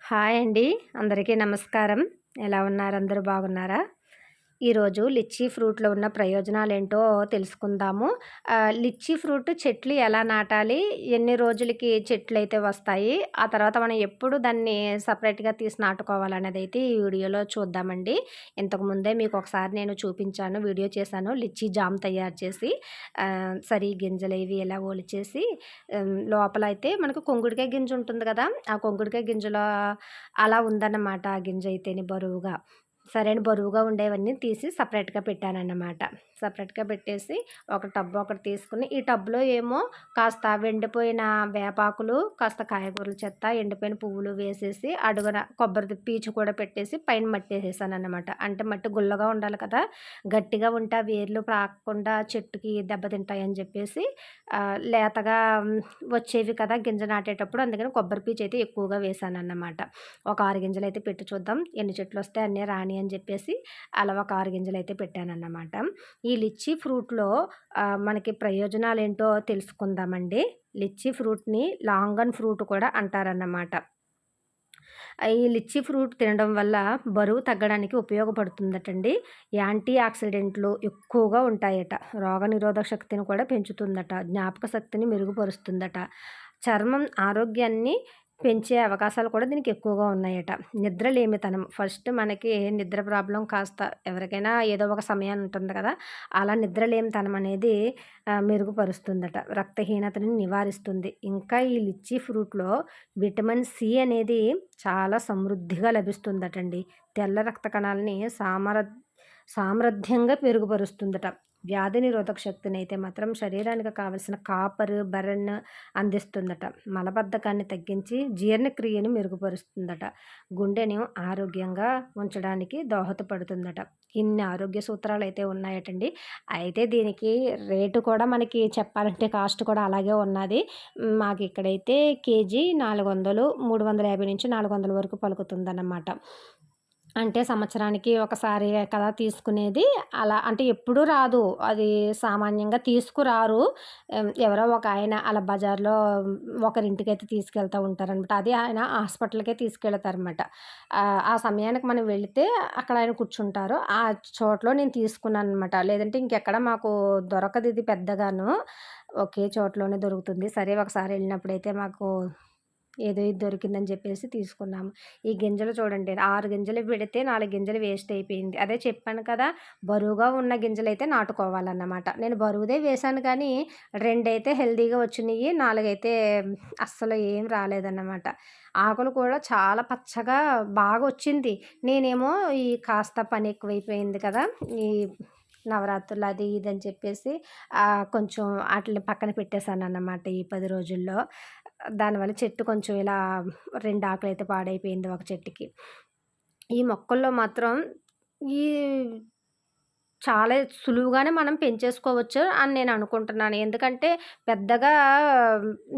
Hi అండి. అందరికీ నమస్కారం. ఎలా ఉన్నారు? అందరూ బాగున్నారా? ఈరోజు లిచ్చీ ఫ్రూట్‌లో ఉన్న ప్రయోజనాలేంటో తెలుసుకుందాము. లిచ్చీ ఫ్రూట్ చెట్లు ఎలా నాటాలి? ఎన్ని రోజులకి చెట్లయితే వస్తాయి? ఆ తర్వాత మనం ఎప్పుడు దాన్ని సెపరేట్‌గా తీసి నాటుకోవాలనేదైతే ఈ వీడియోలో చూద్దామండి. ఇంతకుముందే మీకొకసారి నేను చూపించాను, వీడియో చేశాను. లిచ్చీ జామ్ తయారు చేసి సరీ గింజలు ఇవి ఇలా ఒలిచేసి లోపలైతే మనకు కొంగుడికాయ గింజ ఉంటుంది కదా! ఆ కొంగుడికాయ గింజలో అలా ఉందన్నమాట ఆ గింజయితేని బరువుగా. సరే అని బరువుగా ఉండేవన్నీ తీసి సెపరేట్‌గా పెట్టానన్నమాట. సెపరేట్‌గా పెట్టేసి ఒక టబ్ ఒకటి తీసుకొని, ఈ టబ్‌లో ఏమో కాస్త ఎండిపోయిన వేపాకులు, కాస్త కాయగూరల చెత్త, ఎండిపోయిన పువ్వులు వేసేసి అడుగున కొబ్బరిది పీచు కూడా పెట్టేసి పైన మట్టేసేసానన్నమాట. అంటే మట్టి గుల్లగా ఉండాలి కదా! గట్టిగా ఉంటే ఆ వేర్లు పాకకుండా చెట్టుకి దెబ్బతింటాయని చెప్పేసి లేతగా వచ్చేవి కదా గింజ నాటేటప్పుడు, అందుకని కొబ్బరి పీచయితే ఎక్కువగా వేశానన్నమాట. ఒక 6 గింజలైతే పెట్టి చూద్దాం. ఎన్ని చెట్లొస్తాయి అన్నీ రాని అని చెప్పేసి అలా ఒక 6 గింజలైతే పెట్టానన్నమాట. ఈ లిచ్చీ ఫ్రూట్‌లో మనకి ప్రయోజనాలేంటో తెలుసుకుందామండి. లిచ్చీ ఫ్రూట్‌ని లాంగన్ ఫ్రూట్ కూడా అంటారన్నమాట. ఈ లిచ్చీ ఫ్రూట్ తినడం వల్ల బరువు తగ్గడానికి ఉపయోగపడుతుందటండి. యాంటీ ఆక్సిడెంట్లు ఎక్కువగా ఉంటాయట. రోగనిరోధక శక్తిని కూడా పెంచుతుందట. జ్ఞాపక శక్తిని మెరుగుపరుస్తుందట. చర్మం ఆరోగ్యాన్ని పెంచే అవకాశాలు కూడా దీనికి ఎక్కువగా ఉన్నాయట. నిద్రలేమితనం ఫస్ట్ మనకి నిద్ర ప్రాబ్లమ్ కాస్త ఎవరికైనా ఏదో ఒక సమయాన్ని ఉంటుంది కదా! అలా నిద్రలేమితనం అనేది మెరుగుపరుస్తుందట. రక్తహీనతని నివారిస్తుంది. ఇంకా ఈ లిచ్చీ ఫ్రూట్‌లో విటమిన్ సి అనేది చాలా సమృద్ధిగా లభిస్తుందటండి. తెల్ల రక్త కణాలని సామర్థ్యంగా మెరుగుపరుస్తుందట. వ్యాధి నిరోధక శక్తినైతే మాత్రం శరీరానికి కావలసిన కాపర్, బెరన్ అందిస్తుందట. మలబద్ధకాన్ని తగ్గించి జీర్ణక్రియను మెరుగుపరుస్తుందట. గుండెని ఆరోగ్యంగా ఉంచడానికి దోహదపడుతుందట. ఇన్ని ఆరోగ్య సూత్రాలైతే ఉన్నాయటండి. అయితే దీనికి రేటు కూడా మనకి చెప్పాలంటే కాస్ట్ కూడా అలాగే ఉన్నది. మాకిక్కడైతే కేజీ 400, 350-400 వరకు పలుకుతుందన్నమాట. అంటే సంవత్సరానికి ఒకసారి కదా తీసుకునేది. అలా అంటే ఎప్పుడూ రాదు. అది సామాన్యంగా తీసుకురారు. ఎవరో ఒక ఆయన అలా బజార్‌లో ఒకరింటికైతే తీసుకెళ్తా ఉంటారనమాట. అది ఆయన హాస్పిటల్‌కే తీసుకెళ్తారనమాట. ఆ సమయానికి మనం వెళితే అక్కడ ఆయన కూర్చుంటారు. ఆ చోట్లో నేను తీసుకున్నాననమాట. లేదంటే ఇంకెక్కడ మాకు దొరకదిది పెద్దగాను. ఒకే చోట్లోనే దొరుకుతుంది. సరే ఒకసారి ఎళ్ళినప్పుడైతే మాకు ఏదో ఇది దొరికిందని చెప్పేసి తీసుకున్నాము. ఈ గింజలు చూడండి 6 గింజలు పెడితే 4 గింజలు వేస్ట్ అయిపోయింది. అదే చెప్పాను కదా! బరువుగా ఉన్న గింజలైతే నాటుకోవాలన్నమాట. నేను బరువుదే వేశాను కానీ 2 అయితే హెల్తీగా వచ్చినియి. 4 అయితే అస్సలు ఏం రాలేదన్నమాట. ఆకులు కూడా చాలా పచ్చగా బాగొచ్చింది. నేనేమో ఈ కాస్త పని ఎక్కువైపోయింది కదా! ఈ నవరాత్రులు అది ఇది అని చెప్పేసి కొంచెం ఆటిలిని పక్కన పెట్టేశానన్నమాట ఈ 10 రోజుల్లో. దానివల్ల చెట్టు కొంచెం ఇలా 2 ఆకులైతే పాడైపోయింది ఒక చెట్టుకి. ఈ మొక్కల్లో మాత్రం ఈ చాలా సులువుగానే మనం పెంచేసుకోవచ్చు అని నేను అనుకుంటున్నాను. ఎందుకంటే పెద్దగా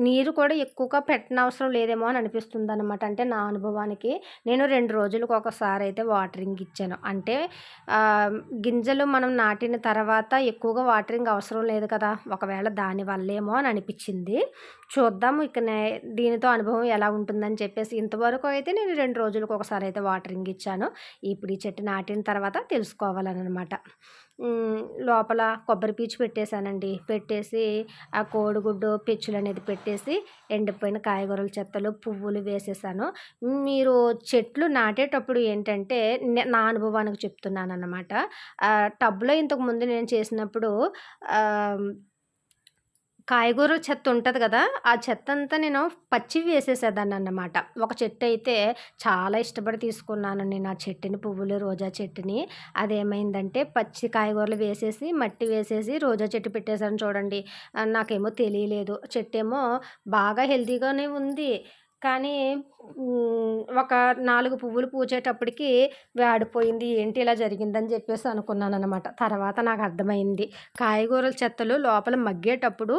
నీరు కూడా ఎక్కువగా పెట్టనవసరం లేదేమో అని అనిపిస్తుందనమాట. అంటే నా అనుభవానికి. నేను 2 రోజులకు ఒకసారయితే వాటరింగ్ ఇచ్చాను. అంటే గింజలు మనం నాటిన తర్వాత ఎక్కువగా వాటరింగ్ అవసరం లేదు కదా! ఒకవేళ దాని వల్లేమో అని అనిపిచ్చింది. చూద్దాము ఇక దీనితో అనుభవం ఎలా ఉంటుందని చెప్పేసి ఇంతవరకు అయితే నేను 2 రోజులకు ఒకసారయితే వాటరింగ్ ఇచ్చాను. ఇప్పుడు ఈ చెట్టు నాటిన తర్వాత తెలుసుకోవాలననమాట. లోపల కొబ్బరి పీచు పెట్టేసానండి. పెట్టేసి ఆ కోడిగుడ్డు పెచ్చులనేది పెట్టేసి ఎండిపోయిన కాయగూరల చెత్తలు, పువ్వులు వేసేసాను. మీరు చెట్లు నాటేటప్పుడు ఏంటంటే నా అనుభవానికి చెప్తున్నానన్నమాట. టబ్‌లో ఇంతకుముందు నేను చేసినప్పుడు ఆహ్ కాయగూరల చెత్త ఉంటది గదా! ఆ చెత్తంతా నేను పచ్చివి వేసేసేదాన్నన్నమాట. ఒక చెట్టయితే చాలా ఇష్టపడి తీసుకున్నాను నేను ఆ చెట్టుని, పువ్వులు, రోజా చెట్టుని. అదేమైందంటే పచ్చి కాయగూరలు వేసేసి, మట్టి వేసేసి రోజా చెట్టు పెట్టేసాను చూడండి. నాకేమో తెలియలేదు. చెట్టేమో బాగా హెల్తీగానే ఉంది. కానీ ఒక 4 పువ్వులు పూచేటప్పటికి వాడిపోయింది. ఏంటి ఇలా జరిగిందని జెప్పేసి అనుకున్నాననమాట. తర్వాత నాకర్థమైంది. కాయగూరల చెత్తలు లోపల మగ్గేటప్పుడు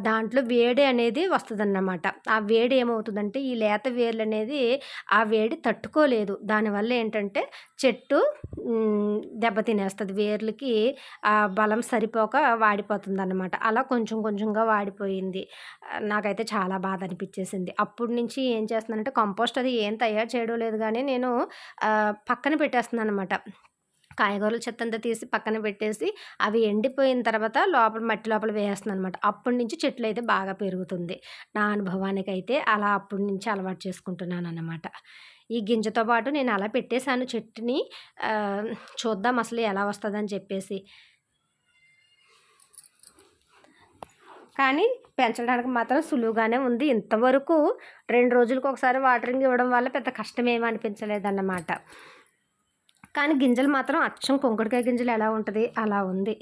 దాంట్లో వేడి అనేది వస్తదన్నమాట. ఆ వేడి ఏమవుతదంటే ఈ లేత వేర్లనేది ఆ వేడి తట్టుకోలేదు. దానివల్ల ఏంటంటే చెట్టు దెబ్బ తినేస్తది. వేర్లకి బలం సరిపోక వాడిపోతుందన్నమాట. అలా కొంచెం కొంచెంగా వాడిపోయింది. నాకైతే చాలా బాధ అనిపిచ్చేసింది. అప్పటి నుంచి నుంచి ఏం చేస్తున్నానంటే కంపోస్ట్ అది ఏం తయారు చేయడం లేదు గానీ నేను పక్కన పెట్టేస్తున్నాననమాట. కాయగూరల చెత్తంతా తీసి పక్కన పెట్టేసి, అవి ఎండిపోయిన తర్వాత లోపల మట్టి లోపల వేసేస్తున్నాననమాట. అప్పటి నుంచి చెట్లయితే బాగా పెరుగుతుంది. నా అనుభవానికైతే అలా అప్పటి నుంచి అలవాటు చేసుకుంటున్నాననమాట. ఈ గింజతో పాటు నేను అలా పెట్టేసాను చెట్టుని. ఆహ్, చూద్దాం అసలు ఎలా వస్తదని చెప్పేసి. కానీ పెంచడానికి మాత్రం సులువుగానే ఉంది. ఇంతవరకు 2 రోజులకొకసారి వాటరింగ్ ఇవ్వడం వల్ల పెద్ద కష్టమేమి అనిపించలేదన్నమాట. కానీ గింజలు మాత్రం అచ్చం కుంకుడుకాయ గింజలు ఎలా ఉంటది అలా ఉంది.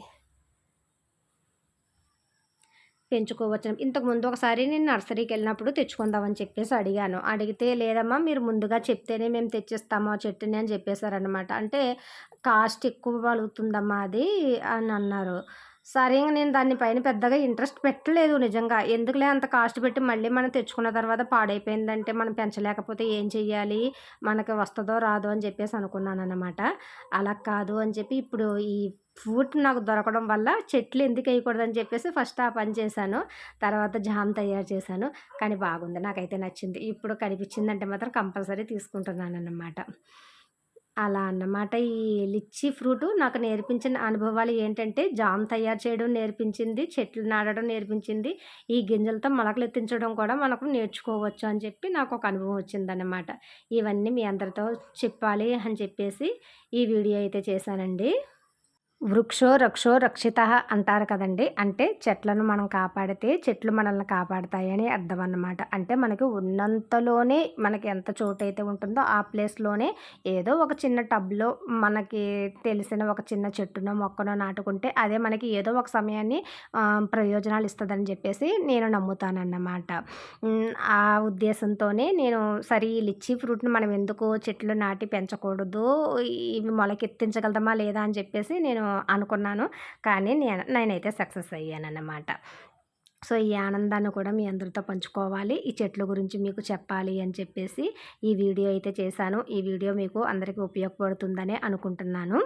పెంచుకోవచ్చని. ఇంతకుముందు ఒకసారి నేను నర్సరీకెళ్ళినప్పుడు తెచ్చుకుందామని చెప్పేసి అడిగాను. అడిగితే లేదమ్మా మీరు ముందుగా చెప్తేనే మేము తెచ్చిస్తాము ఆ చెట్టుని అని చెప్పేసారనమాట. అంటే కాస్ట్ ఎక్కువ పలుకుతుందమ్మా అది అని అన్నారు. సరే ఇంక నేను దాని పైన పెద్దగా ఇంట్రెస్ట్ పెట్టలేదు నిజంగా. ఎందుకులే అంత కాస్ట్ పెట్టి మళ్ళీ మనం తెచ్చుకున్న తర్వాత పాడైపోయిందంటే మనం పెంచలేకపోతే ఏం చెయ్యాలి? మనకి వస్తదో రాదో అని చెప్పేసి అనుకున్నాననమాట. అలా కాదు అని చెప్పి ఇప్పుడు ఈ ఫ్రూట్ నాకు దొరకడం వల్ల చెట్లు ఎందుకేయకూడదని చెప్పేసి ఫస్ట్ ఆ పని చేశాను. తర్వాత జామ్ తయారు చేశాను. కానీ బాగుంది. నాకైతే నచ్చింది. ఇప్పుడు కనిపించిందంటే మాత్రం కంపల్సరీ తీసుకుంటున్నానన్నమాట. అలా అన్నమాట. ఈ లిచ్చీ ఫ్రూటు నాకు నేర్పించిన అనుభవాలు ఏంటంటే, జామ్ తయారు చేయడం నేర్పించింది, చెట్లు నాటడం నేర్పించింది, ఈ గింజలతో మొలకలెత్తించడం కూడా మనకు నేర్చుకోవచ్చు అని చెప్పి నాకొక అనుభవం వచ్చిందన్నమాట. ఇవన్నీ మీ అందరితో చెప్పాలి అని చెప్పేసి ఈ వీడియో అయితే చేశానండి. వృక్షో రక్షో రక్షితః అంటారు కదండీ! అంటే చెట్లను మనం కాపాడితే చెట్లు మనల్ని కాపాడతాయని అర్థం అన్నమాట. అంటే మనకి ఉన్నంతలోనే మనకి ఎంత చోటైతే ఉంటుందో ఆ ప్లేస్‌లోనే ఏదో ఒక చిన్న టబ్‌లో మనకి తెలిసిన ఒక చిన్న చెట్టునో, మొక్కనో నాటుకుంటే అదే మనకి ఏదో ఒక సమయాన్ని ప్రయోజనాలు ఇస్తదని చెప్పేసి నేను నమ్ముతానన్నమాట. ఆ ఉద్దేశంతోనే నేను సరే ఈ లిచ్చీ ఫ్రూట్‌ని మనం ఎందుకు చెట్లు నాటి పెంచకూడదు, ఇవి మొలకెత్తించగలమా లేదా అని చెప్పేసి నేను అనుకున్నాను. కానీ నేనైతే సక్సెస్ అయ్యానన్నమాట. సో, ఈ ఆనందాన్ని కూడా మీ అందరితో పంచుకోవాలి. ఈ చెట్ల గురించి మీకు చెప్పాలి అని చెప్పేసి ఈ వీడియో అయితే చేశాను. ఈ వీడియో మీకు అందరికీ ఉపయోగపడుతుందనే అనుకుంటున్నాను.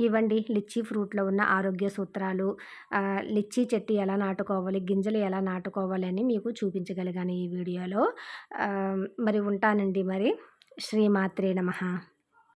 ఇవండి లిచ్చీ ఫ్రూట్‌లో ఉన్న ఆరోగ్య సూత్రాలు. లిచ్చీ చెట్టు ఎలా నాటుకోవాలి, గింజలు ఎలా నాటుకోవాలి అని మీకు చూపించగలిగాను ఈ వీడియోలో. మరి ఉంటానండి మరి. శ్రీమాత్రే నమః.